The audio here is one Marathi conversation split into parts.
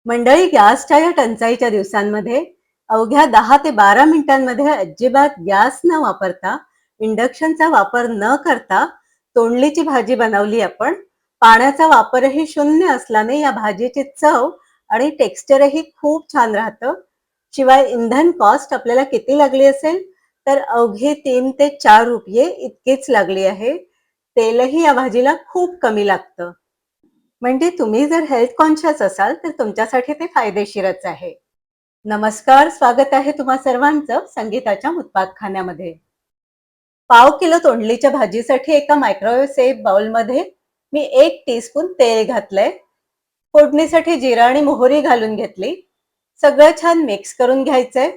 मंडळी, गॅसच्या या टंचाईच्या दिवसांमध्ये अवघ्या 10 ते 12 मिनिटांमध्ये अजिबात गॅस न वापरता, इंडक्शनचा वापर न करता तोंडलीची भाजी बनवली आपण. पाण्याचा वापरही शून्य असल्याने या भाजीची चव आणि टेक्स्चरही खूप छान राहतं. शिवाय इंधन कॉस्ट आपल्याला किती लागली असेल, तर अवघे 3 ते 4 रुपये इतकीच लागली आहे. तेलही या भाजीला खूप कमी लागतं. म्हणजे तुम्ही जर हेल्थ कॉन्शियस असाल तर तुमच्यासाठी ते फायदेशीरच आहे. नमस्कार, स्वागत आहे तुम्हा सर्वांचं संगीताच्या उत्पादखान्यामध्ये. पाव किलो तोंडलीच्या भाजीसाठी एका मायक्रोवेव्ह सेफ बाउलमध्ये मी 1 टीस्पून तेल घातलंय. फोडणीसाठी जिरा आणि मोहरी घालून घेतली. सगळं छान मिक्स करून घ्यायचंय.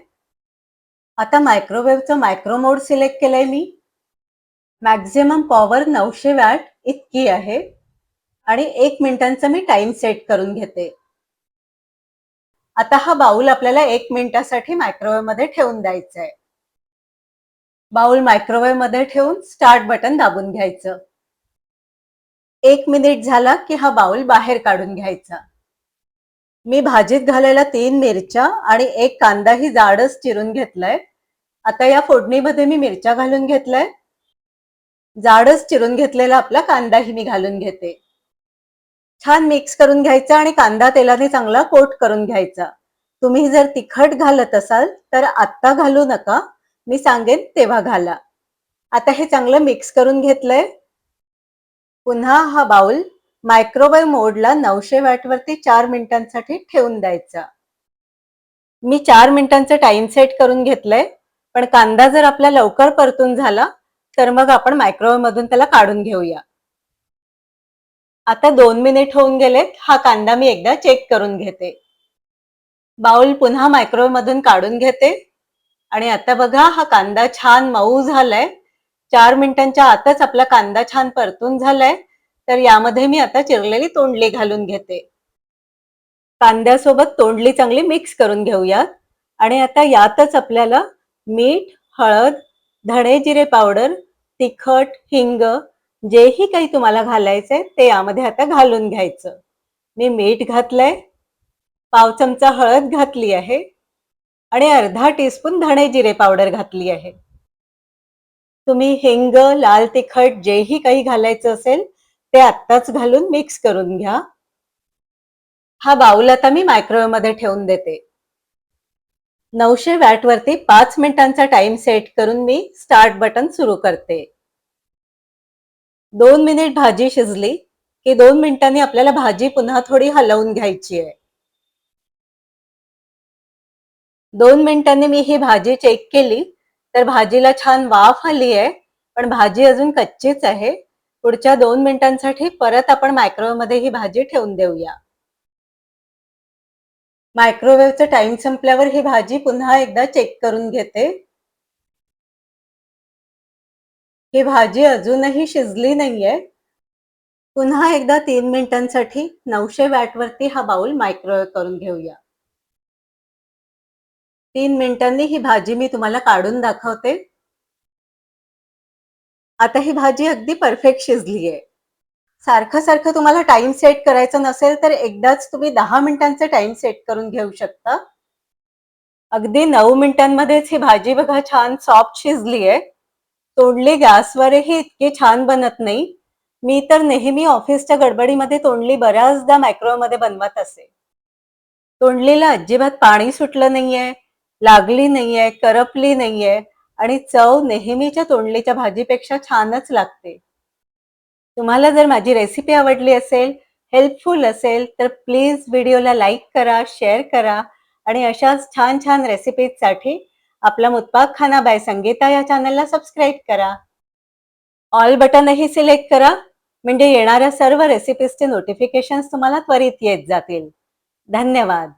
आता मायक्रोवेव्हचं मायक्रो मोड सिलेक्ट केलंय मी. मॅक्झिमम पॉवर 900 वॅट इतकी आहे आणि 1 मिनिटांचा मी टाइम सेट करून घेते. आता हा बाउल आपल्याला 1 मिनिटासाठी मायक्रोवेव्ह मध्ये ठेवून द्यायचा आहे. बाउल मायक्रोवेव्ह मध्ये ठेवून स्टार्ट बटन दाबून घ्यायचं. 1 मिनिट झाला की हा बाउल बाहेर काढून घ्यायचा. मी भाजीत घालायला 3 मिरच्या आणि 1 कांदाही जाडच चिरून घेतलाय. आता या फोडणीमध्ये मी मिरच्या घालून घेतलाय. जाडच चिरून घेतलेला आपला कांदाही मी घालून घेते. छान मिक्स करून घ्यायचा आणि कांदा तेलाने चांगला कोट करून घ्यायचा. तुम्ही जर तिखट घालत असाल तर आत्ता घालू नका, मी सांगेन तेव्हा घाला. आता हे चांगलं मिक्स करून घेतलंय. पुन्हा हा बाउल मायक्रोवेव्ह मोडला 900 वॅट वरती 4 मिनिटांसाठी ठेवून द्यायचा. मी 4 मिनिटांचं टाइम सेट करून घेतलंय. पण कांदा जर आपला लवकर परतून झाला तर मग आपण मायक्रोवेव्ह मधून त्याला काढून घेऊया. आता 2 मिनिट होऊन गेलेत. हा कांदा मी एकदा चेक करून घेते. बाउल पुन्हा मायक्रोवेव्ह मधून काढून घेते आणि आता बघा, हा कांदा छान मऊ झालाय. 4 मिनिटांच्या आतच आपला कांदा छान परतून झालाय. तर यामध्ये मी आता चिरलेली तोंडली घालून घेते. कांद्यासोबत तोंडली चांगली मिक्स करून घेऊयात. आणि आता यातच आपल्याला मीठ, हळद, धणे जिरे पावडर, तिखट, हिंग जेही काही तुम्हाला घालायचंय ते यामध्ये आता घालून घ्यायचं. मी मीठ घातलंय, पाव चमचा हळद घातली आहे आणि अर्धा टीस्पून धणे जिरे पावडर घातली आहे. तुम्ही हिंग, लाल तिखट जेही काही घालायचं असेल ते आत्ताच घालून मिक्स करून घ्या. हा बाउल आता मी मायक्रोवेव्ह मध्ये ठेवून देते. 900 वॅट वरती 5 मिनिटांचा टाइम सेट करून मी स्टार्ट बटन सुरू करते. 2 मिनिट भाजी शिजली की 2 मिनिटांनी आपल्याला भाजी पुन्हा थोडी हलवून घ्यायची आहे. 2 मिनिटांनी मी ही भाजी चेक केली तर भाजीला छान वाफ आली आहे, पण भाजी अजून कच्चीच आहे. पुढच्या 2 मिनिटांसाठी परत आपण मायक्रोवेव्ह मध्ये ही भाजी ठेवून देऊया. मायक्रोवेव्हचा टाइम संपल्यावर ही भाजी पुन्हा एकदा चेक करून घेते. ही भाजी अजूनही शिजली नाहीये. पुन्हा एकदा 3 मिनिटांसाठी 900 वॅट वरती हा बाउल मायक्रोवेव्ह करून घेऊया. 3 मिनिटांनी ही भाजी मी तुम्हाला काढून दाखवते. आता ही भाजी अगदी परफेक्ट शिजली आहे. सारखं सारखं तुम्हाला टाइम सेट करायचं नसेल तर एकदाच तुम्ही 10 मिनिटांचा टाइम सेट करून घेऊ शकता. अगदी 9 मिनिटांमध्येच ही भाजी बघा छान सॉफ्ट शिजली आहे. तोंडली गॅसवरही इतकी छान बनत नाही. मी तर नेहमी ऑफिसच्या गडबडीमध्ये तोंडली बऱ्याचदा मायक्रोवेव्ह मध्ये बनवत असे. तोंडलीला अजिबात पाणी सुटलं नाहीये, लागली नाहीये, करपली नाहीये आणि चव नेहमीच्या तोंडलीच्या भाजीपेक्षा छानच लागते. तुम्हाला जर माझी रेसिपी आवडली असेल, हेल्पफुल असेल तर प्लीज व्हिडिओला लाईक करा, शेअर करा आणि अशाच छान छान रेसिपीजसाठी आपला मुत्पाकखाना बाय संगीता या चॅनलला सबस्क्राईब करा. ऑल बटनही सिलेक्ट करा, म्हणजे येणाऱ्या सर्व रेसिपीजचे नोटिफिकेशन्स तुम्हाला त्वरित येत जातील. धन्यवाद.